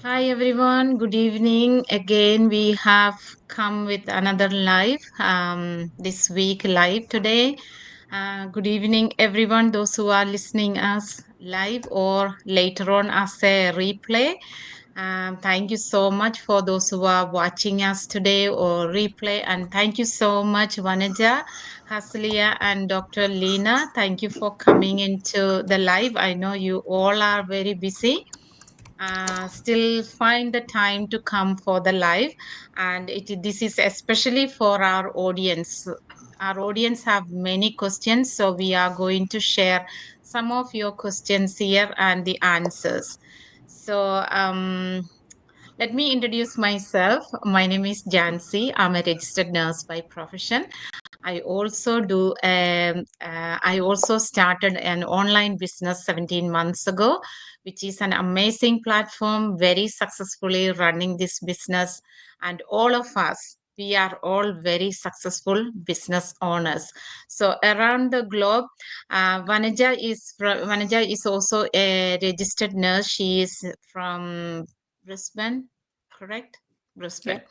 Hi everyone, good evening. Again, we have come with another live this week live today. Good evening, everyone. Those who are listening us live or later on as a replay. Thank you so much for those who are watching us today or replay. And thank you so much, Vanaja, Haslia, and Dr. Lena. Thank you for coming into the live. I know you all are very busy, still find the time to come for the live, and this is especially for our audience. Our audience have many questions, so we are going to share some of your questions here and the answers. So let me introduce myself. My name is Jansi. I'm a registered nurse by profession. I also started an online business 17 months ago, which is an amazing platform, very successfully running this business. And all of us, we are all very successful business owners. So around the globe, Vanaja is also a registered nurse. She is from Brisbane, correct? Yeah. Brisbane.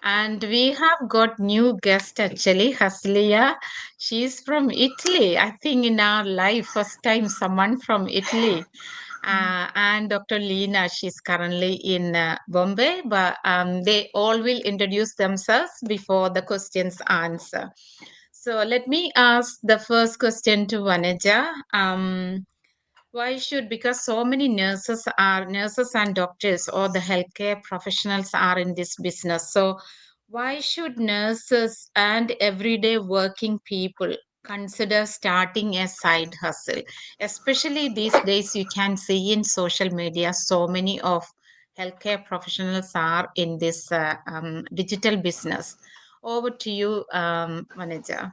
And we have got new guest actually, Haslia. She's from Italy. I think in our life, first time someone from Italy. And Dr. Lena, she's currently in Bombay, but they all will introduce themselves before the questions answer. So let me ask the first question to Vanaja. Why should, because so many nurses and doctors or the healthcare professionals are in this business. So why should nurses and everyday working people consider starting a side hustle? Especially these days, you can see in social media, so many of healthcare professionals are in this digital business. Over to you, Manager.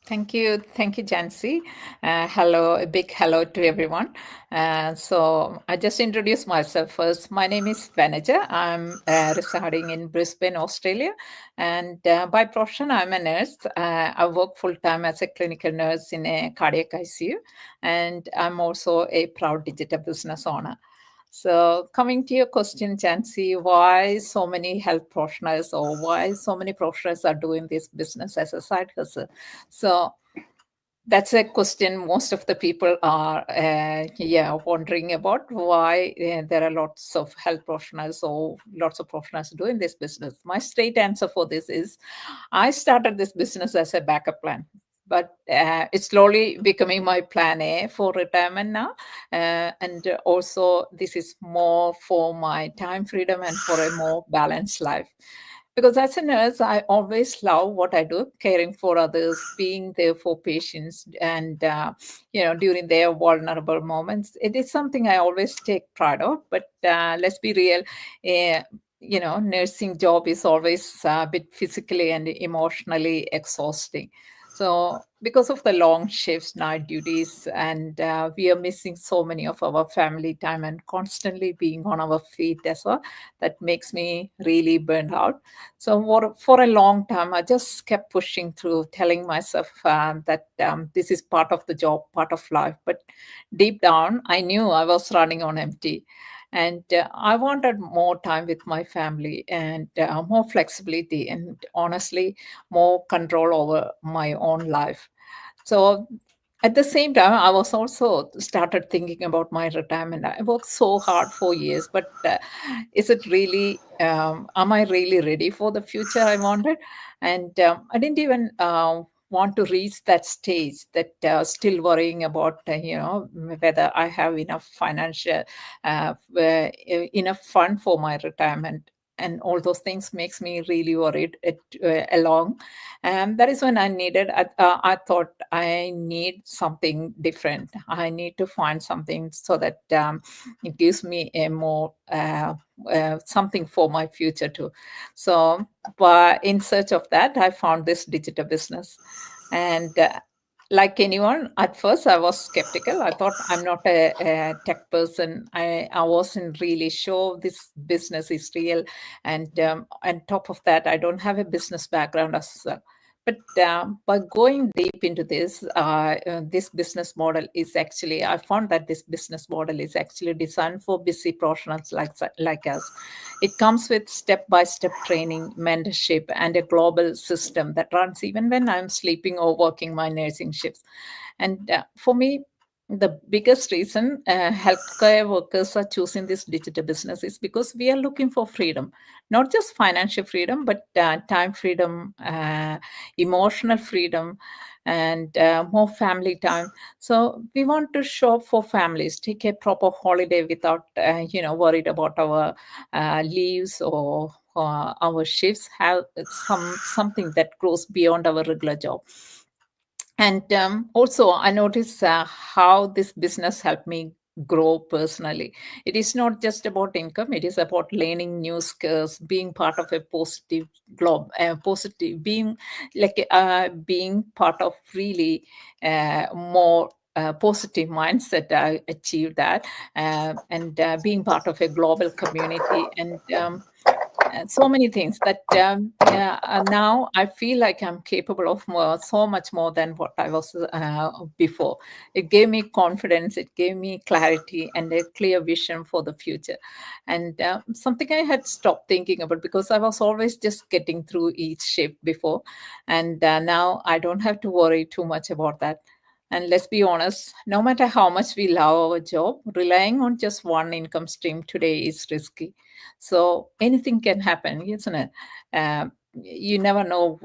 Thank you, Jancy. Hello, a big hello to everyone. So I just introduced myself first. My name is Vanaja. I'm residing in Brisbane, Australia, and by profession, I'm a nurse. I work full time as a clinical nurse in a cardiac ICU, and I'm also a proud digital business owner. So, coming to your question, Chancy, why so many health professionals or why so many professionals are doing this business as a side hustle? So, that's a question most of the people are wondering about why there are lots of health professionals or lots of professionals doing this business. My straight answer for this is I started this business as a backup plan, but it's slowly becoming my plan A for retirement now. And also, this is more for my time freedom and for a more balanced life. Because as a nurse, I always love what I do, caring for others, being there for patients, and during their vulnerable moments. It is something I always take pride of. But let's be real. Uh, nursing job is always a bit physically and emotionally exhausting. So because of the long shifts, night duties, and we are missing so many of our family time and constantly being on our feet as well, that makes me really burned out. So for a long time, I just kept pushing through, telling myself that this is part of the job, part of life. But deep down, I knew I was running on empty. And I wanted more time with my family and more flexibility and honestly, more control over my own life. So at the same time, I was also started thinking about my retirement. I worked so hard for years, but is it really? Am I really ready for the future I wanted? And I didn't even want to reach that stage that still worrying about whether I have enough financial enough fund for my retirement, and all those things makes me really worried along. And that is when I thought I need something different. I need to find something so that it gives me a more something for my future too. So, but in search of that, I found this digital business. And like anyone, at first I was skeptical. I thought I'm not a tech person. I wasn't really sure this business is real. And on top of that, I don't have a business background as well. But by going deep into this business model is actually, I found that this business model is actually designed for busy professionals like us. It comes with step-by-step training, mentorship, and a global system that runs even when I'm sleeping or working my nursing shifts. And for me, the biggest reason healthcare workers are choosing this digital business is because we are looking for freedom, not just financial freedom, but time freedom, emotional freedom, and more family time. So we want to shop for families, take a proper holiday without, worried about our leaves or our shifts, have something that goes beyond our regular job. And also, I noticed how this business helped me grow personally. It is not just about income, it is about learning new skills, being part of a positive positive, being part of really more positive mindset. I achieved that, and being part of a global community, and so many things that yeah, now I feel like I'm capable of so much more than what I was before. It gave me confidence, it gave me clarity and a clear vision for the future. And something I had stopped thinking about because I was always just getting through each shift before. And now I don't have to worry too much about that. And let's be honest, no matter how much we love our job, relying on just one income stream today is risky. So anything can happen, isn't it? You never know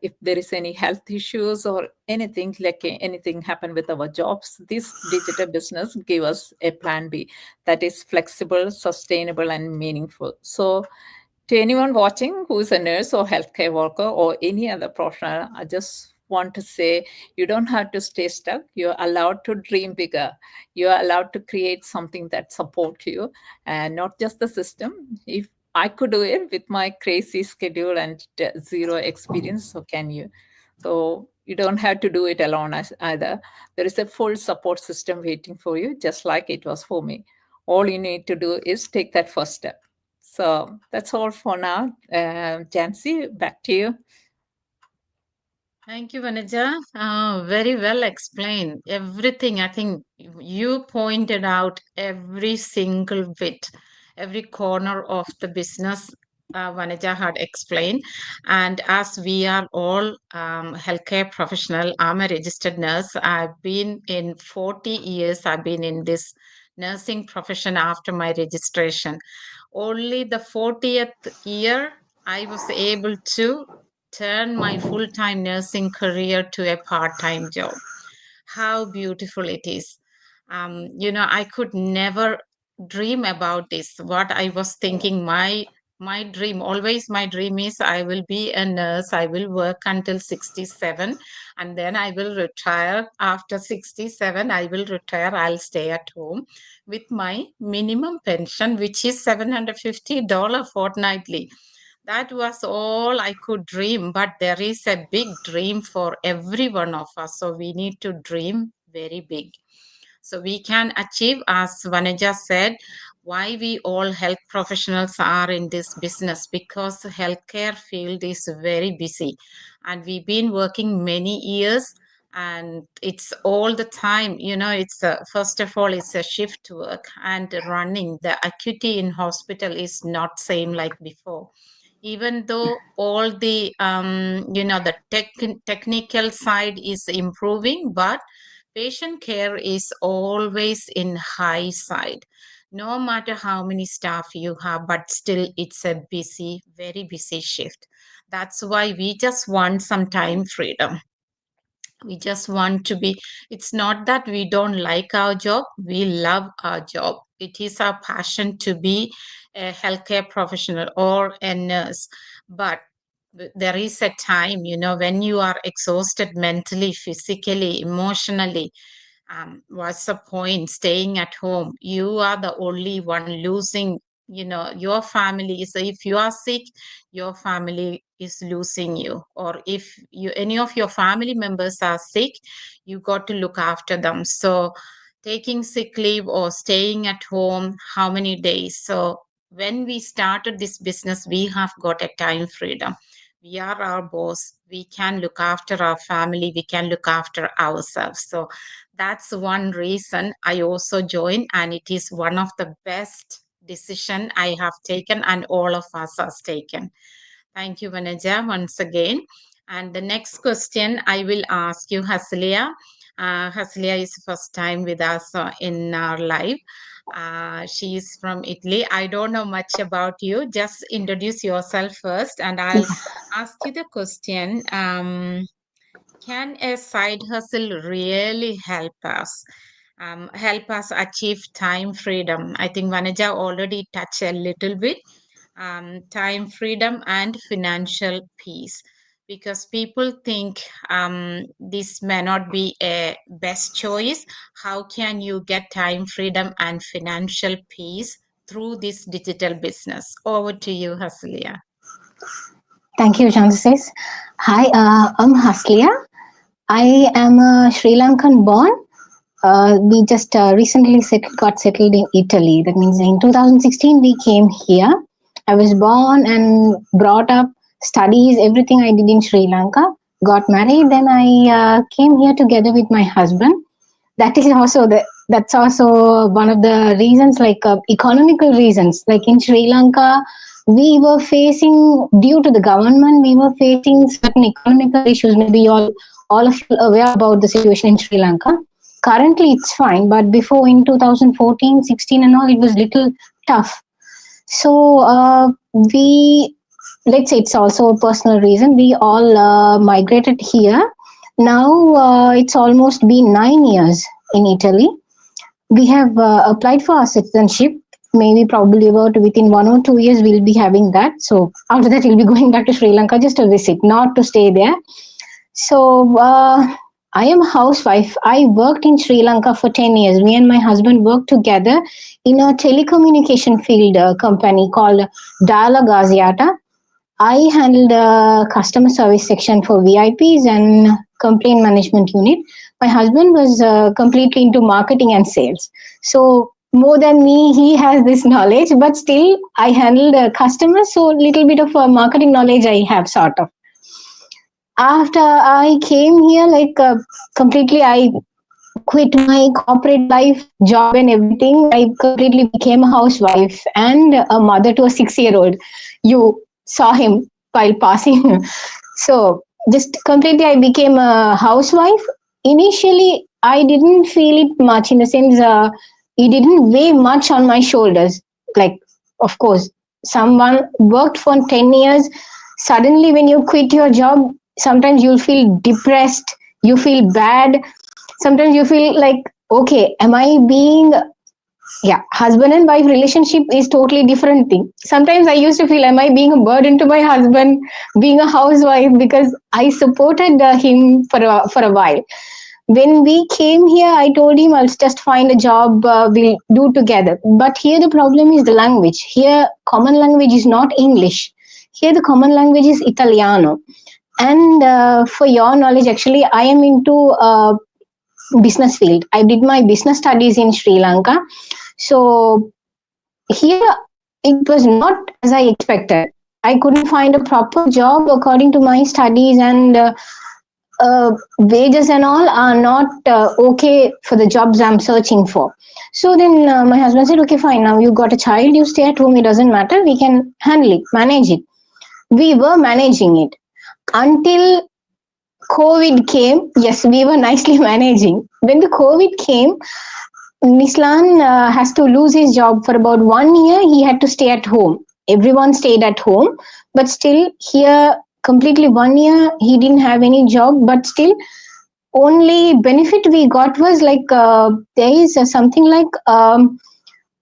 if there is any health issues or anything like anything happen with our jobs. This digital business give us a plan B that is flexible, sustainable, and meaningful. So to anyone watching who is a nurse or healthcare worker or any other professional, I just want to say you don't have to stay stuck. You're allowed to dream bigger. You're allowed to create something that supports you and not just the system. If I could do it with my crazy schedule and zero experience, so can you? So you don't have to do it alone either. There is a full support system waiting for you, just like it was for me. All you need to do is take that first step. So that's all for now. Jancy, back to you. Thank you, Vanaja. Very well explained. Everything, I think you pointed out every single bit, every corner of the business Vanaja had explained. And as we are all healthcare professional, I'm a registered nurse. I've been in 40 years, I've been in this nursing profession after my registration. Only the 40th year, I was able to turn my full time nursing career to a part time job. How beautiful it is. I could never dream about this. What I was thinking, my dream, always my dream is I will be a nurse. I will work until 67 and then I will retire. After 67, I will retire. I'll stay at home with my minimum pension, which is $750 fortnightly. That was all I could dream, but there is a big dream for every one of us. So we need to dream very big. So we can achieve, as Vanaja said, why we all health professionals are in this business because the healthcare field is very busy and we've been working many years and it's all the time, it's first of all it's a shift work and running the acuity in hospital is not same like before, even though all the the technical side is improving, but patient care is always in high side no matter how many staff you have, but still it's a busy, very busy shift. That's why we just want some time freedom. We just want to be, it's not that we don't like our job, we love our job. It is our passion to be a healthcare professional or a nurse. But there is a time, when you are exhausted mentally, physically, emotionally, what's the point staying at home? You are the only one losing, your family. So if you are sick, your family is losing you. Or if any of your family members are sick, you got to look after them. So taking sick leave or staying at home, how many days? So when we started this business, we have got a time freedom. we are our boss. We can look after our family. We can look after ourselves. So that's one reason I also joined, and it is one of the best decision I have taken, and all of us has taken. Thank you, Vanaja, once again. And the next question I will ask you, Haslia. Haslia is first time with us in our live. She is from Italy. I don't know much about you. Just introduce yourself first, and I'll ask you the question. Can a side hustle really help us achieve time freedom? I think Vanaja already touched a little bit, time freedom and financial peace, because people think this may not be a best choice. How can you get time freedom and financial peace through this digital business? Over to you, Haslia. Thank you, Jansis. Hi, I'm Haslia. I am a Sri Lankan born. We just recently got settled in Italy. That means in 2016 we came here. I was born and brought up, studies, everything I did in Sri Lanka. Got married, then I came here together with my husband. That's also one of the reasons, like economical reasons. Like in Sri Lanka, we were facing, due to the government, we were facing certain economical issues. Maybe all of you are aware about the situation in Sri Lanka. Currently it's fine, but before, in 2014, 16 and all, it was little tough. So we, let's say it's also a personal reason, we all migrated here. Now it's almost been 9 years in Italy. We have applied for our citizenship. Maybe probably about within 1 or 2 years we'll be having that. So after that we'll be going back to Sri Lanka just to visit, not to stay there. So I am a housewife. I worked in Sri Lanka for 10 years. Me and my husband worked together in a telecommunication field company called Dialog Axiata. I handled the customer service section for VIPs and complaint management unit. My husband was completely into marketing and sales. So more than me, he has this knowledge, but still I handled customers. So little bit of marketing knowledge I have, sort of. After I came here, like completely, I quit my corporate life, job, and everything. I completely became a housewife and a mother to a 6 year old. You saw him while passing. So, just completely, I became a housewife. Initially, I didn't feel it much, in the sense it didn't weigh much on my shoulders. Like, of course, someone worked for 10 years. Suddenly, when you quit your job, sometimes you'll feel depressed, you feel bad, sometimes you feel like, okay, am I being, yeah, husband and wife relationship is totally different thing. Sometimes I used to feel, am I being a burden to my husband being a housewife, because I supported him for a while. When we came here, I told him I'll just find a job, we'll do together. But here the problem is the language. Here common language is not English. Here the common language is Italiano. And for your knowledge, actually, I am into business field. I did my business studies in Sri Lanka. So here it was not as I expected. I couldn't find a proper job according to my studies, and wages and all are not okay for the jobs I'm searching for. So then my husband said, okay, fine, now you got a child, you stay at home, it doesn't matter, we can handle it, manage it. We were managing it until COVID came. Yes, we were nicely managing. When the COVID came, Nislan has to lose his job for about 1 year. He had to stay at home. Everyone stayed at home, but still here completely 1 year he didn't have any job. But still, only benefit we got was like there is something like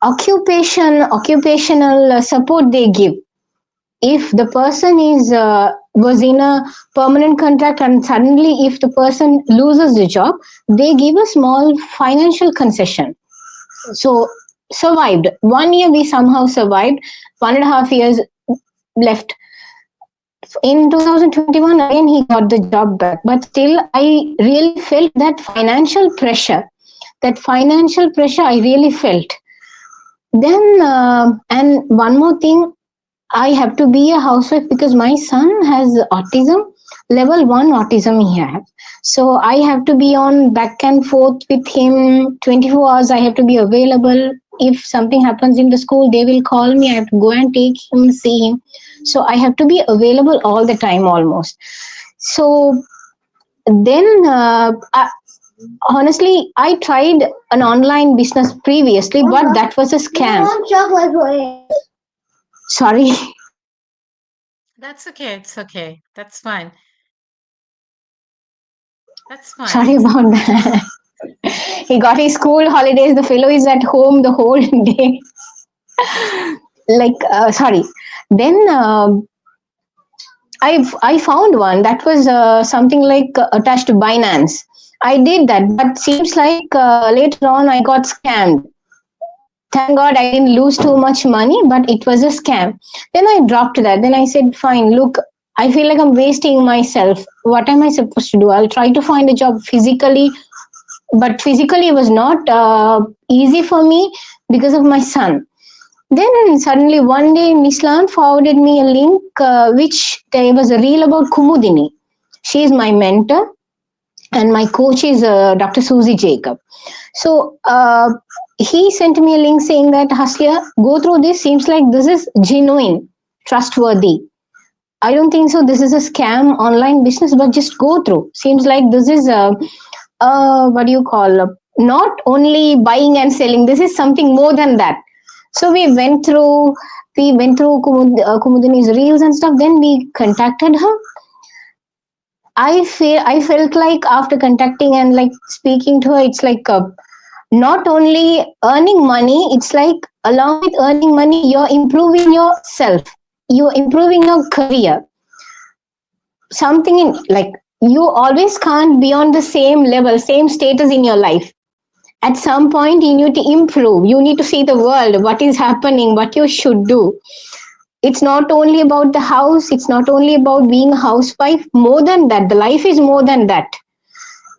occupational support they give. If the person is was in a permanent contract, and suddenly if the person loses the job, they give a small financial concession. So survived 1 year, we somehow survived. 1.5 years left. In 2021 again he got the job back, but still I really felt that financial pressure. I really felt. Then and one more thing, I have to be a housewife because my son has autism, level 1 autism he has. So I have to be on back and forth with him 24 hours. I have to be available. If something happens in the school, they will call me. I have to go and take him, see him. So I have to be available all the time almost. So then, honestly, I tried an online business previously, but that was a scam. Sorry. That's okay. It's okay. That's fine. That's fine. Sorry about that. He got his school holidays. The fellow is at home the whole day. Like, sorry. Then I found one that was something like attached to Binance. I did that, but seems like later on I got scammed. Thank God I didn't lose too much money, but it was a scam. Then I dropped that. Then I said, fine, look, I feel like I'm wasting myself. What am I supposed to do? I'll try to find a job physically, but physically it was not easy for me because of my son. Then suddenly one day Nislan forwarded me a link which there was a reel about Kumudini. She is my mentor and my coach is Dr. Susie Jacob. So he sent me a link saying that Haslia, go through this. Seems like this is genuine, trustworthy. I don't think so. This is a scam online business, but just go through. Seems like this is what do you call? Not only buying and selling. This is something more than that. So we went through Kumudini's reels and stuff. Then we contacted her. I felt like after contacting and like speaking to her, it's like not only earning money, it's like along with earning money, you're improving yourself, you're improving your career. Something in like you always can't be on the same level, same status in your life. At some point, you need to improve. You need to see the world, what is happening, what you should do. It's not only about the house, it's not only about being a housewife. More than that, the life is more than that.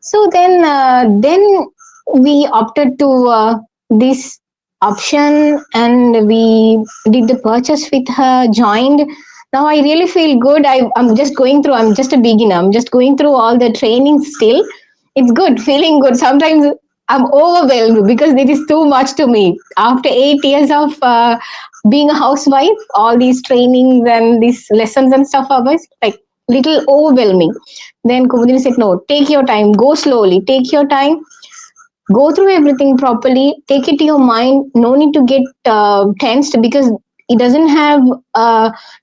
So then we opted to this option and we did the purchase with her, joined. Now I really feel good. I'm just going through, I'm just a beginner. I'm just going through all the training still. It's good, feeling good. Sometimes I'm overwhelmed because it is too much to me. After 8 years of being a housewife, all these trainings and these lessons and stuff are like little overwhelming. Then Kumudini said, no, take your time, go slowly, take your time, go through everything properly, take it to your mind. No need to get tensed because it doesn't have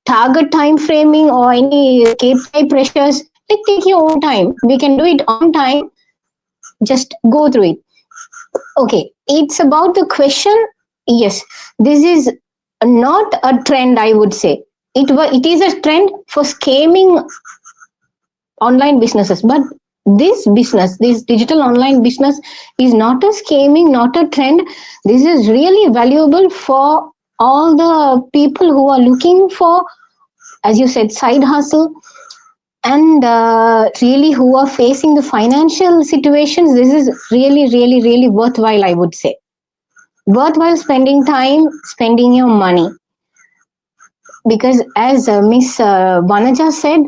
target time framing or any KPI pressures. Like, take your own time. We can do it on time. Just go through it. Okay, it's about the question. Yes, this is not a trend, I would say. It is a trend for scamming online businesses, but this digital online business is not a scamming, not a trend. This is really valuable for all the people who are looking for, as you said, side hustle, and really who are facing the financial situations. This is really, really, really worthwhile, I would say. Worthwhile spending time, spending your money, because as Miss Vanaja said,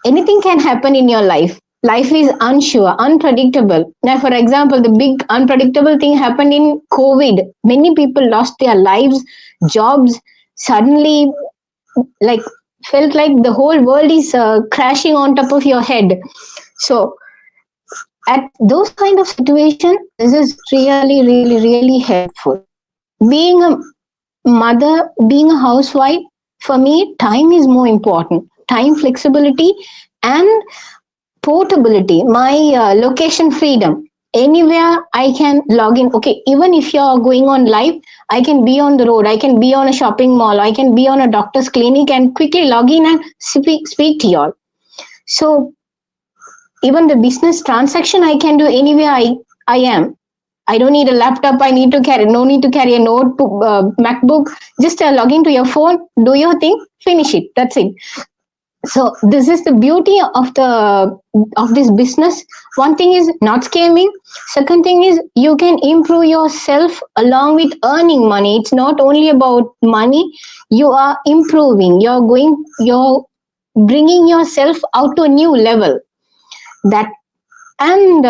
anything can happen in your life. Life is unsure, unpredictable. Now, for example, the big unpredictable thing happened in COVID. Many people lost their lives, jobs, suddenly, like, felt like the whole world is crashing on top of your head. So, at those kind of situation, this is really, really, really helpful. Being a mother, being a housewife, for me, time is more important. Time flexibility and portability, my location freedom. Anywhere I can log in. Okay, even if you're going on live, I can be on the road, I can be on a shopping mall, I can be on a doctor's clinic and quickly log in and speak to y'all. So even the business transaction I can do anywhere I am. I don't need a laptop. I need to carry. No need to carry a notebook, MacBook. Just log into your phone, do your thing, finish it. That's it. So this is the beauty of this business. One thing is not scamming. Second thing is you can improve yourself along with earning money. It's not only about money. You are improving. You're bringing yourself out to a new level. That and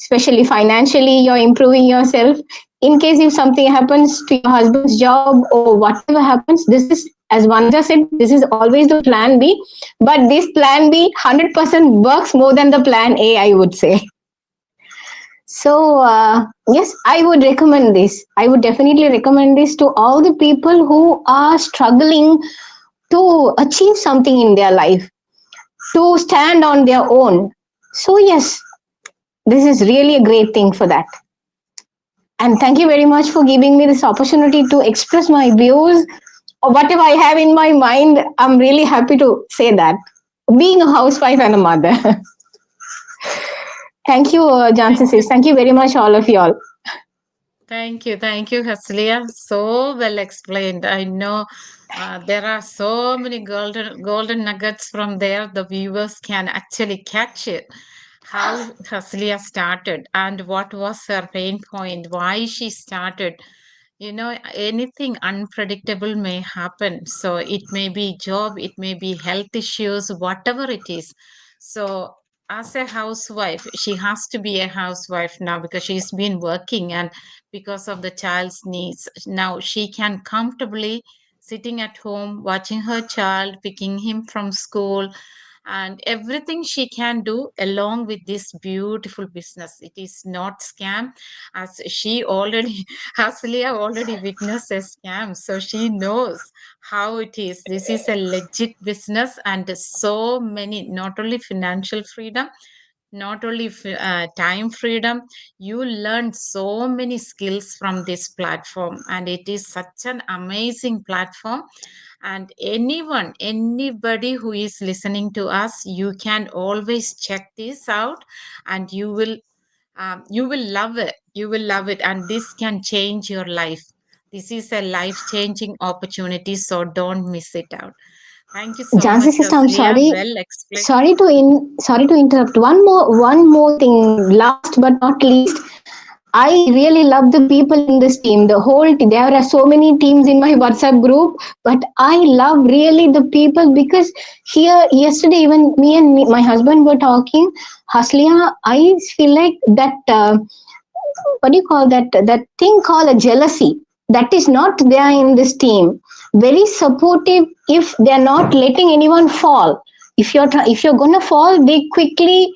especially financially, you're improving yourself. In case if something happens to your husband's job or whatever happens, this is, as Vanja said, this is always the plan B, but this plan B 100% works more than the plan A, I would say. So yes, I would recommend this. I would definitely recommend this to all the people who are struggling to achieve something in their life, to stand on their own. So yes, this is really a great thing for that. And thank you very much for giving me this opportunity to express my views or whatever I have in my mind. I'm really happy to say that. Being a housewife and a mother. Thank you, Jansi sis. Thank you very much, all of you all. Thank you, Haslia. So well explained. I know there are so many golden nuggets from there. The viewers can actually catch it. How Haslia started and what was her pain point, why she started. You know, anything unpredictable may happen. So it may be job, it may be health issues, whatever it is. So as a housewife, she has to be a housewife now because she's been working and because of the child's needs. Now she can comfortably sitting at home, watching her child, picking him from school, and everything she can do along with this beautiful business. It is not scam, as she already, as Leah already witnessed a scam, so she knows how it is. This is a legit business, and so many, not only financial freedom, not only time freedom, you learn so many skills from this platform, and it is such an amazing platform. And anybody who is listening to us, you can always check this out, and you will love it. You will love it, and this can change your life. This is a life changing opportunity, so don't miss it out. Thank you so Jansi much, sister, I'm Haslia. sorry. Well explained. Sorry to interrupt. One more thing. Last but not least, I really love the people in this team. There are so many teams in my WhatsApp group, but I love really the people because here yesterday even my husband were talking. Haslia, I feel like that. What do you call that? That thing called a jealousy. That is not there in this team. Very supportive. If they are not letting anyone fall, if you're gonna fall, they quickly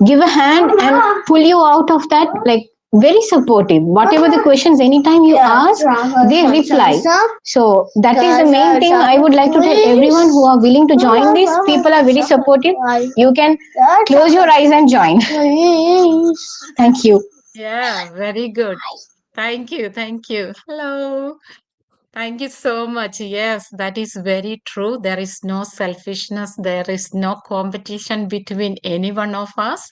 give a hand and pull you out of that. Like very supportive. Whatever the questions, anytime you ask, they reply. So that is the main thing I would like to tell everyone who are willing to join this. People are very supportive. You can close your eyes and join. Thank you. Yeah, very good. Thank you. Thank you. Hello. Thank you so much. Yes, that is very true. There is no selfishness. There is no competition between any one of us.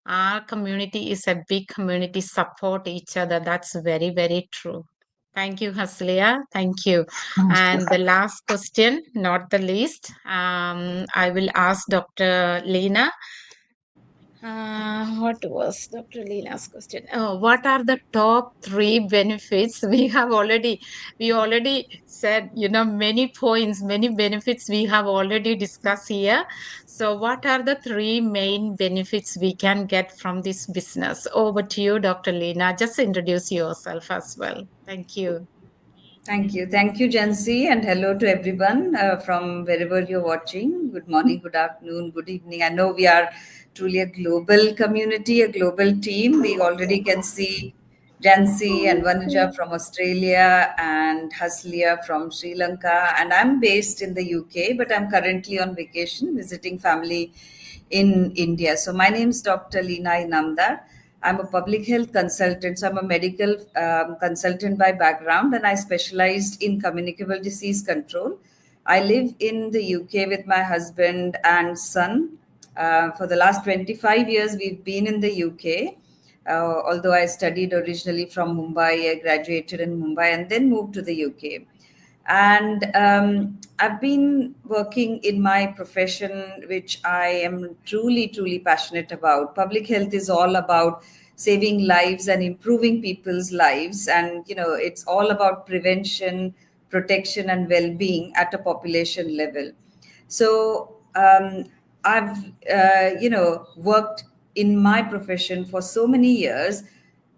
Our community is a big community, support each other. That's very, very true. Thank you, Haslia. Thank you. And the last question, not the least, I will ask Dr. Lena. What was Dr. Leena's question? Oh, what are the top three benefits? We already said, you know, many points, many benefits we have already discussed here. So what are the three main benefits we can get from this business? Over to you, Dr. Leena. Just introduce yourself as well. Thank you. Thank you. Thank you, Jansi, and hello to everyone from wherever you're watching. Good morning, good afternoon, good evening. I know we are truly a global community, a global team. We already can see Jansi and Vanuja from Australia and Haslia from Sri Lanka. And I'm based in the UK, but I'm currently on vacation visiting family in India. So my name is Dr. Leena Inamdar. I'm a public health consultant. So I'm a medical consultant by background, and I specialized in communicable disease control. I live in the UK with my husband and son. For the last 25 years, we've been in the UK. Although I studied originally from Mumbai, I graduated in Mumbai and then moved to the UK. And I've been working in my profession, which I am truly, truly passionate about. Public health is all about saving lives and improving people's lives. And, it's all about prevention, protection, and well being at a population level. So I've, worked in my profession for so many years,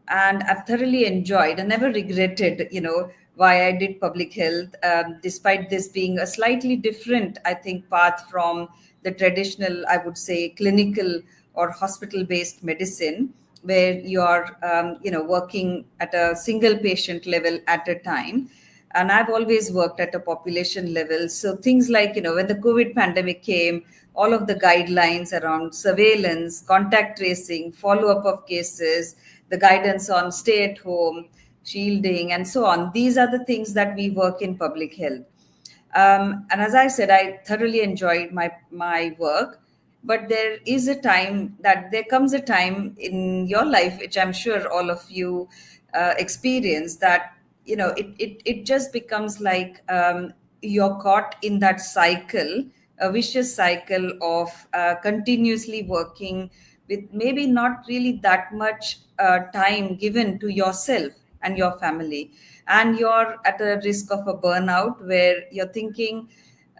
and I've thoroughly enjoyed and never regretted, why I did public health, despite this being a slightly different, I think, path from the traditional, I would say, clinical or hospital-based medicine, where you are, working at a single patient level at a time. And I've always worked at a population level. So things like, when the COVID pandemic came, all of the guidelines around surveillance, contact tracing, follow up of cases, the guidance on stay at home, shielding, and so on, these are the things that we work in public health. And as I said, I thoroughly enjoyed my work. But there comes a time in your life, which I'm sure all of you experience, that it just becomes like, you're caught in that cycle, a vicious cycle of continuously working with maybe not really that much time given to yourself and your family. And you're at a risk of a burnout, where you're thinking,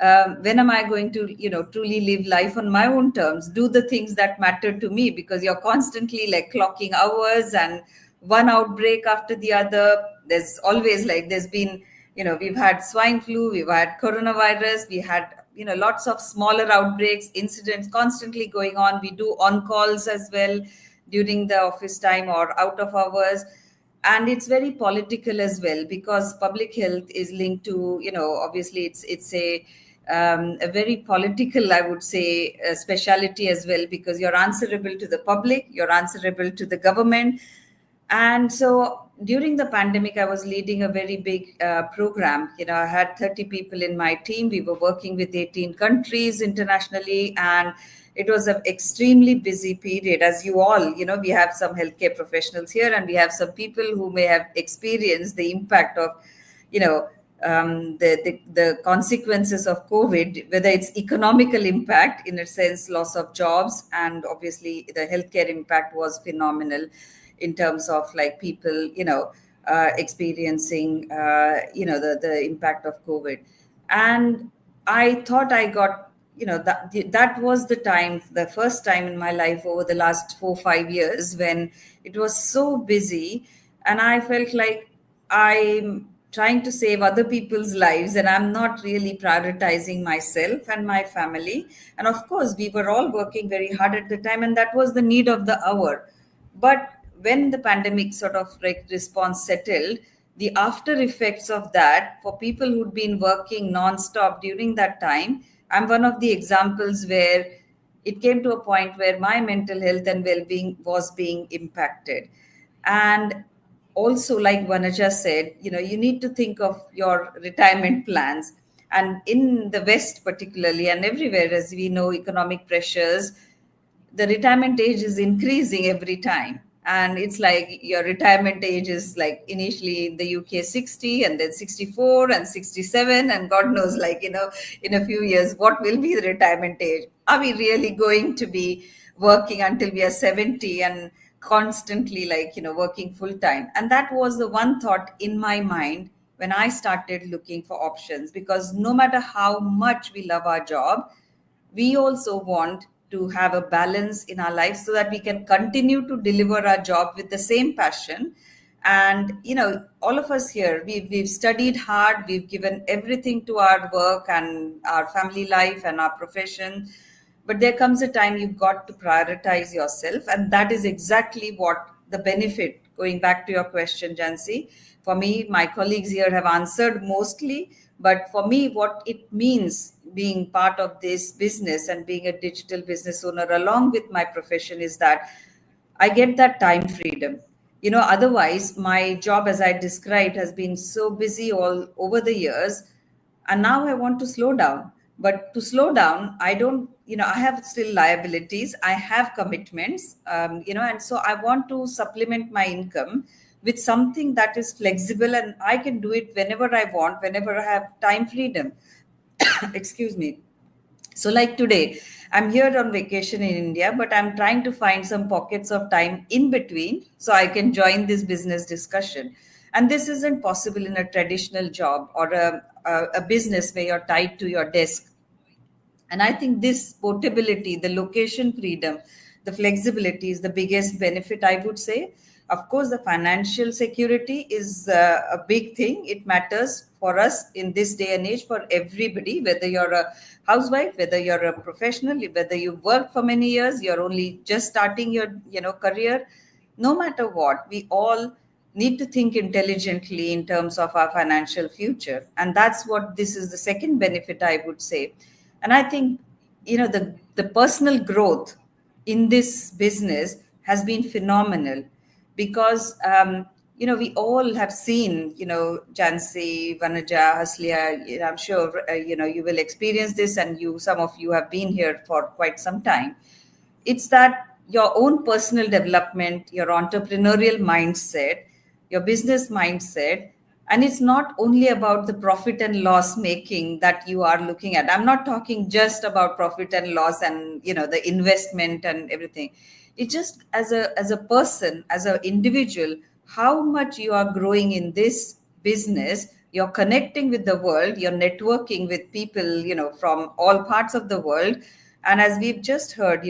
when am I going to truly live life on my own terms, do the things that matter to me? Because you're constantly like clocking hours, and one outbreak after the other. There's always like, there's been, we've had swine flu, we've had coronavirus, we had lots of smaller outbreaks, incidents constantly going on. We do on calls as well during the office time or out of hours. And it's very political as well, because public health is linked to, obviously it's a very political, I would say, speciality as well, because you're answerable to the public, you're answerable to the government. And so during the pandemic, I was leading a very big program. I had 30 people in my team. We were working with 18 countries internationally, and it was an extremely busy period. As you all, we have some healthcare professionals here, and we have some people who may have experienced the impact of, the consequences of COVID, whether it's economical impact, in a sense, loss of jobs, and obviously the healthcare impact was phenomenal in terms of like people, experiencing, the impact of COVID. And I thought I got, that was the first time in my life over the last 4 5 years when it was so busy, and I felt like I'm trying to save other people's lives, and I'm not really prioritizing myself and my family. And of course, we were all working very hard at the time, and that was the need of the hour. But when the pandemic sort of like response settled, the after effects of that for people who'd been working non-stop during that time, I'm one of the examples where it came to a point where my mental health and well-being was being impacted. And also, like Vanaja said, you need to think of your retirement plans. And in the West particularly, and everywhere, as we know, economic pressures, the retirement age is increasing every time. And it's like your retirement age is like initially in the UK 60, and then 64 and 67, and God knows, like, in a few years, what will be the retirement age? Are we really going to be working until we are 70 and constantly, like, working full time? And that was the one thought in my mind when I started looking for options, because no matter how much we love our job, we also want to have a balance in our life so that we can continue to deliver our job with the same passion. And all of us here, we've studied hard, we've given everything to our work and our family life and our profession, but there comes a time you've got to prioritize yourself. And that is exactly what the benefit, going back to your question, Jansi, for me, my colleagues here have answered mostly, but for me, what it means being part of this business and being a digital business owner along with my profession is that I get that time freedom. Otherwise, my job, as I described, has been so busy all over the years. And now I want to slow down. But to slow down, I don't, I have still liabilities, I have commitments, and so I want to supplement my income with something that is flexible, and I can do it whenever I want, whenever I have time freedom. Excuse me. So, like today, I'm here on vacation in India, but I'm trying to find some pockets of time in between so I can join this business discussion. And this isn't possible in a traditional job or a business where you're tied to your desk. And I think this portability, the location freedom, the flexibility is the biggest benefit, I would say. Of course, the financial security is a big thing. It matters for us in this day and age for everybody, whether you're a housewife, whether you're a professional, whether you've worked for many years, you're only just starting your career. No matter what, we all need to think intelligently in terms of our financial future. And that's what this is the second benefit, I would say. And I think the personal growth in this business has been phenomenal, because we all have seen, Jansi, Vanaja, Haslia, I'm sure you will experience this, and some of you have been here for quite some time. It's that your own personal development, your entrepreneurial mindset, your business mindset. And it's not only about the profit and loss making that you are looking at. I'm not talking just about profit and loss and the investment and everything. It's just as a person, as an individual, how much you are growing in this business. You're connecting with the world, you're networking with people from all parts of the world. And as we've just heard,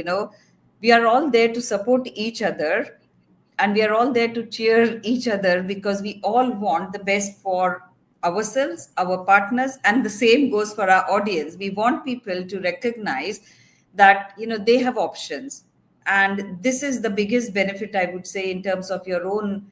we are all there to support each other, and we are all there to cheer each other, because we all want the best for ourselves, our partners, and the same goes for our audience. We want people to recognize that they have options. And this is the biggest benefit, I would say, in terms of your own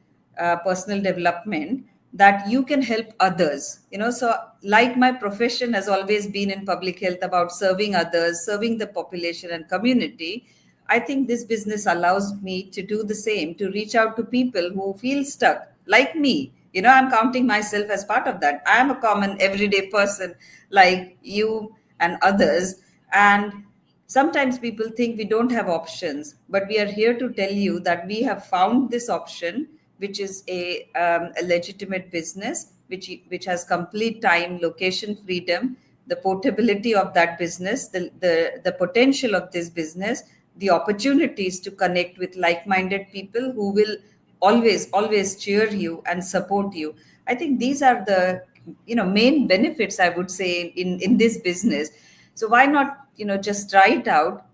personal development, that you can help others. So like my profession has always been in public health, about serving others, serving the population and community. I think this business allows me to do the same, to reach out to people who feel stuck, like me. I'm counting myself as part of that. I am a common everyday person like you and others. And sometimes people think we don't have options, but we are here to tell you that we have found this option, which is a legitimate business, which has complete time, location freedom, the portability of that business, the potential of this business, the opportunities to connect with like-minded people who will always cheer you and support you. I think these are the main benefits, I would say, in this business. So why not just try it out?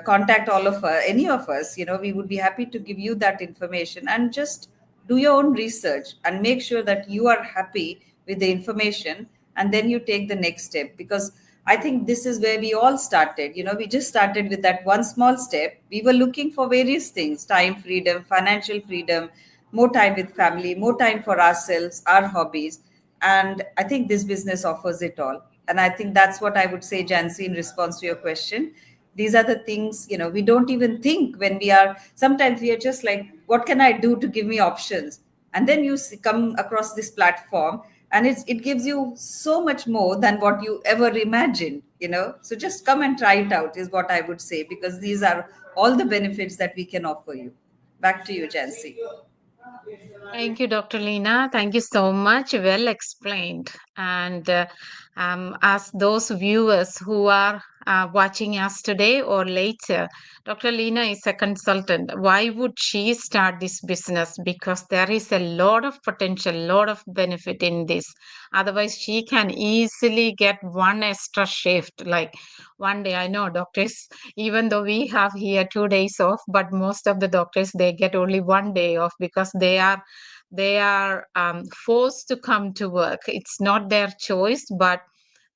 Contact all of us, any of us. We would be happy to give you that information, and just do your own research and make sure that you are happy with the information, and then you take the next step. Because I think this is where we all started. We just started with that one small step. We were looking for various things: time freedom, financial freedom, more time with family, more time for ourselves, our hobbies. And I think this business offers it all. And I think that's what I would say, Jansi, in response to your question. These are the things, we don't even think when sometimes we are just like, what can I do to give me options? And then you come across this platform, and it gives you so much more than what you ever imagined. So just come and try it out, is what I would say, because these are all the benefits that we can offer you. Back to you, Jansi. Thank you, Dr. Lina. Thank you so much. Well explained. And as those viewers who are watching us today or later, Dr. Lina is a consultant. Why would she start this business? Because there is a lot of potential, lot of benefit in this. Otherwise, she can easily get one extra shift. Like one day, I know doctors, even though we have here 2 days off, but most of the doctors, they get only one day off because they are forced to come to work. It's not their choice, but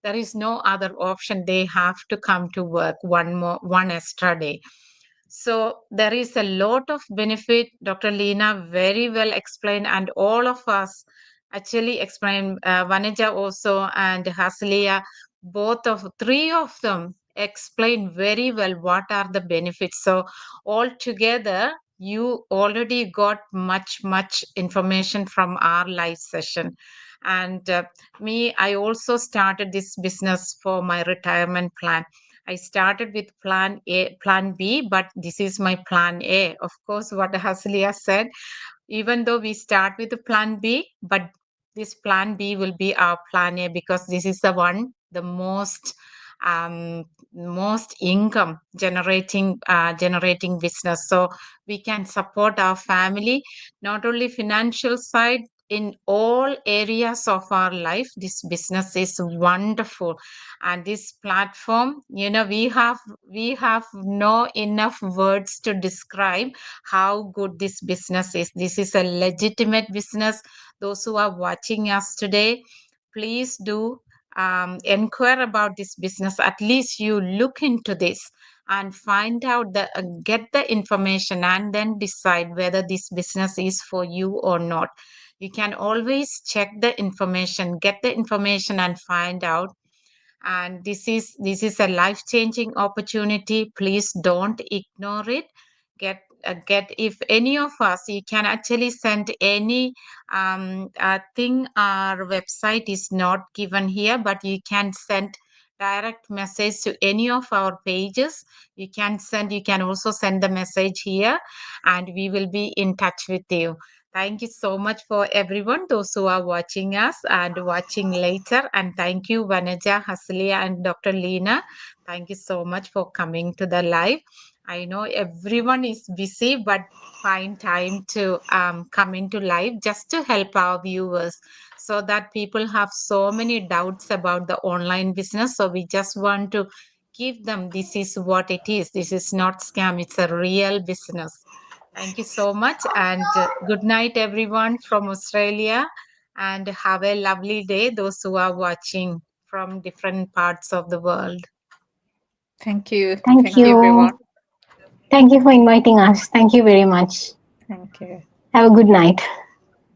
there is no other option. They have to come to work one extra day. So there is a lot of benefit. Dr. Lina very well explained, and all of us actually explained. Vanaja also and Haslia, three of them explained very well what are the benefits. So altogether, you already got much information from our live session. And I also started this business for my retirement plan. I started with plan B, but this is my plan A. Of course, what Haslia said, even though we start with the plan B, but this plan B will be our plan A, because this is the one, the most income generating business. So we can support our family, not only financial side, in all areas of our life. This business is wonderful. And this platform, we have no enough words to describe how good this business is. This is a legitimate business. Those who are watching us today, please do inquire about this business. At least you look into this and find out get the information, and then decide whether this business is for you or not. You can always check the information, get the information, and find out. And this is a life changing opportunity. Please don't ignore it. Get if any of us, you can actually send any thing. Our website is not given here, but you can send direct message to any of our pages. You can also send the message here, and we will be in touch with you. Thank you so much for everyone, those who are watching us and watching later. And thank you, Vanaja, Haslia, and Dr. Leena. Thank you so much for coming to the live. I know everyone is busy, but find time to come into live just to help our viewers, so that people have so many doubts about the online business. So we just want to give them, this is what it is. This is not scam. It's a real business. Thank you so much, and good night, everyone from Australia, and have a lovely day, those who are watching from different parts of the world. Thank you. Thank Thank you, you. everyone. Thank you for inviting us. Thank you very much. Thank you. Have a good night.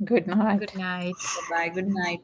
Good night. Good night. Bye. Good night.